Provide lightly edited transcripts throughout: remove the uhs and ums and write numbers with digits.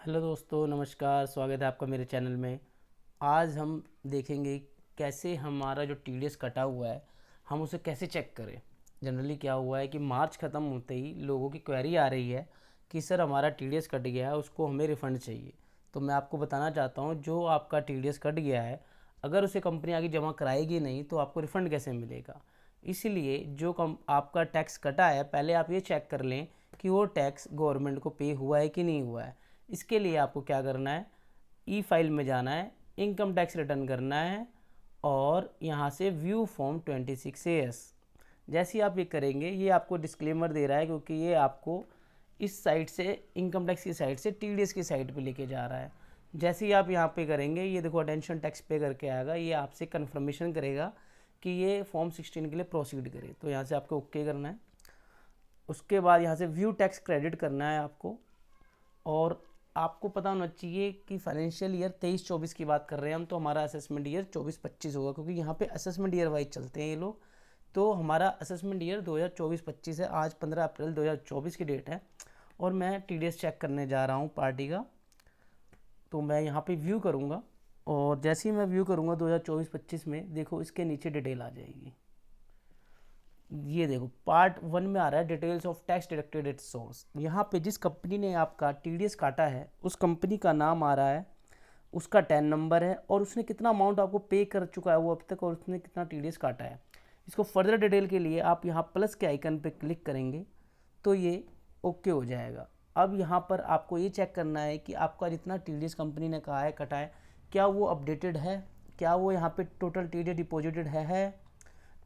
Hello दोस्तों, नमस्कार। स्वागत है आपका मेरे चैनल में। आज हम देखेंगे कैसे हमारा जो टीडीएस कटा हुआ है हम उसे कैसे चेक करें। जनरली क्या हुआ है कि मार्च ख़त्म होते ही लोगों की क्वेरी आ रही है कि सर हमारा टीडीएस कट गया है, उसको हमें रिफ़ंड चाहिए। तो मैं आपको बताना चाहता हूँ, जो आपका टीडीएस कट गया है अगर उसे कंपनी आगे जमा कराएगी नहीं तो आपको रिफ़ंड कैसे मिलेगा। इसलिए जो आपका टैक्स कटा है, पहले आप ये चेक कर लें कि वो टैक्स गवर्नमेंट को पे हुआ है कि नहीं हुआ है। इसके लिए आपको क्या करना है, ई फाइल में जाना है, इनकम टैक्स रिटर्न करना है और यहाँ से व्यू फॉर्म 26AS। जैसे ही आप ये करेंगे, ये आपको डिस्क्लेमर दे रहा है क्योंकि ये आपको इस साइट से, इनकम टैक्स की साइट से टीडीएस की साइट पे लेके जा रहा है। जैसे ही आप यहाँ पे करेंगे, ये देखो अटेंशन टैक्स पे करके आएगा, ये आपसे कन्फर्मेशन करेगा कि ये फॉर्म 16 के लिए प्रोसीड करे। तो यहाँ से आपको ओके करना है। उसके बाद यहाँ से व्यू टैक्स क्रेडिट करना है आपको। और आपको पता होना चाहिए कि फाइनेंशियल ईयर 23-24 की बात कर रहे हैं हम, तो हमारा असेसमेंट ईयर 24-25 होगा, क्योंकि यहाँ पे असेसमेंट ईयर वाइज चलते हैं ये लोग। तो हमारा असेसमेंट ईयर 2024-25 है। आज 15 अप्रैल 2024 की डेट है और मैं टीडीएस चेक करने जा रहा हूँ पार्टी का। तो मैं यहाँ पे व्यू करूँगा और जैसे ही मैं व्यू करूँगा 2024-25 में, देखो इसके नीचे डिटेल आ जाएगी। ये देखो पार्ट 1 में आ रहा है details of tax deducted at source. यहाँ पे जिस कंपनी ने आपका टीडीएस काटा है उस कंपनी का नाम आ रहा है, उसका टैन नंबर है और उसने कितना अमाउंट आपको पे कर चुका है वो अब तक, और उसने कितना टीडीएस काटा है। इसको फर्दर डिटेल के लिए आप यहाँ प्लस के आइकन पे क्लिक करेंगे तो ये ओके हो जाएगा। अब यहाँ पर आपको ये चेक करना है कि आपका जितना टीडीएस कंपनी ने कहा है कटा है, क्या वो अपडेटेड है, क्या वो यहाँ पे टोटल टीडीएस डिपॉजिटेड है।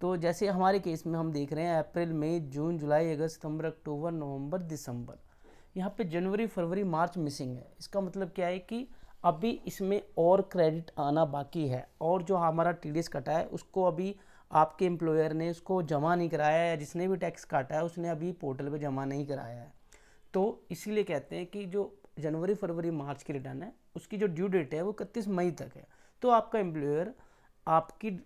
तो जैसे हमारे केस में हम देख रहे हैं अप्रैल मई जून जुलाई अगस्त सितंबर अक्टूबर नवंबर दिसंबर, यहाँ पे जनवरी फरवरी मार्च मिसिंग है। इसका मतलब क्या है कि अभी इसमें और क्रेडिट आना बाकी है, और जो हमारा टीडीएस कटा है उसको अभी आपके एम्प्लॉयर ने उसको जमा नहीं कराया है, या जिसने भी टैक्स काटा है उसने अभी पोर्टल पे जमा नहीं कराया है। तो इसीलिए कहते हैं कि जो जनवरी फरवरी मार्च की रिटर्न है उसकी जो ड्यू डेट है वो 31 मई तक है। तो आपका एम्प्लॉयर आपकी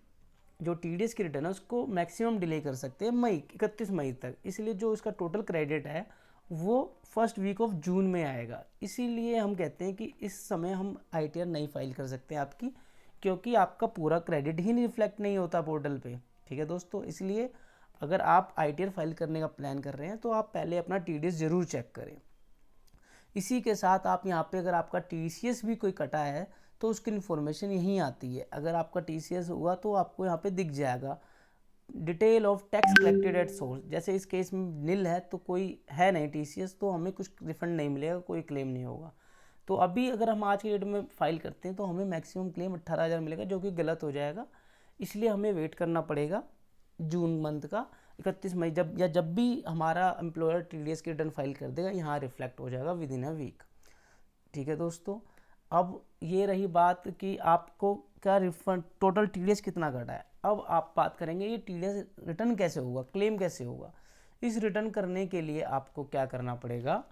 जो टीडीएस की रिटर्न है उसको मैक्सिमम डिले कर सकते हैं 31 मई तक। इसलिए जो इसका टोटल क्रेडिट है वो फर्स्ट वीक ऑफ जून में आएगा। इसीलिए हम कहते हैं कि इस समय हम आईटीआर नहीं फाइल कर सकते हैं आपकी, क्योंकि आपका पूरा क्रेडिट ही नहीं रिफ्लेक्ट नहीं होता पोर्टल पे। ठीक है दोस्तों, इसलिए अगर आप आईटीआर फाइल करने का प्लान कर रहे हैं तो आप पहले अपना टीडीएस ज़रूर चेक करें। इसी के साथ आप यहाँ पे अगर आपका टीसीएस भी कोई कटा है तो उसकी इन्फॉर्मेशन यहीं आती है। अगर आपका टीसीएस हुआ तो आपको यहाँ पे दिख जाएगा detail of tax collected at source. जैसे इस केस में नील है तो कोई है नहीं टीसीएस, तो हमें कुछ रिफंड नहीं मिलेगा, कोई क्लेम नहीं होगा। तो अभी अगर हम आज की डेट में फाइल करते हैं तो हमें मैक्सिमम क्लेम 18,000 मिलेगा, जो कि गलत हो जाएगा। इसलिए हमें वेट करना पड़ेगा जून मंथ का 31 मई, जब भी हमारा एम्प्लॉयर टीडीएस की रिटर्न फाइल कर देगा, यहाँ रिफ्लेक्ट हो जाएगा विद इन अ वीक। ठीक है दोस्तों, अब ये रही बात कि आपको क्या रिफंड, टोटल टीडीएस कितना घटा है। अब आप बात करेंगे ये टीडीएस रिटर्न कैसे होगा, क्लेम कैसे होगा। इस रिटर्न करने के लिए आपको क्या करना पड़ेगा,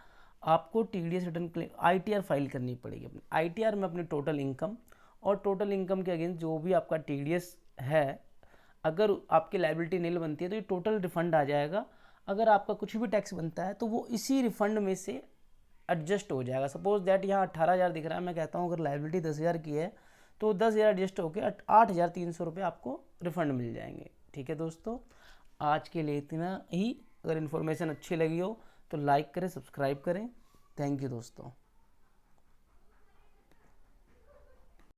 आपको TDS return claim ITR file करनी पड़ेगी। अपनी आईटीआर में अपनी टोटल इनकम और टोटल इनकम के अगेंस्ट जो भी आपका टीडीएस है, अगर आपकी लायबिलिटी नील बनती है तो ये टोटल रिफंड आ जाएगा। अगर आपका कुछ भी टैक्स बनता है तो वो इसी रिफंड में से एडजस्ट हो जाएगा। सपोज दैट यहाँ 18,000 दिख रहा है, मैं कहता हूँ अगर लायबिलिटी 10,000 की है तो 10,000 एडजस्ट होकर 8,300 रुपये आपको रिफंड मिल जाएंगे। ठीक है दोस्तों, आज के लिए इतना ही। अगर इन्फॉर्मेशन अच्छी लगी हो तो लाइक करें, सब्सक्राइब करें। थैंक यू दोस्तों।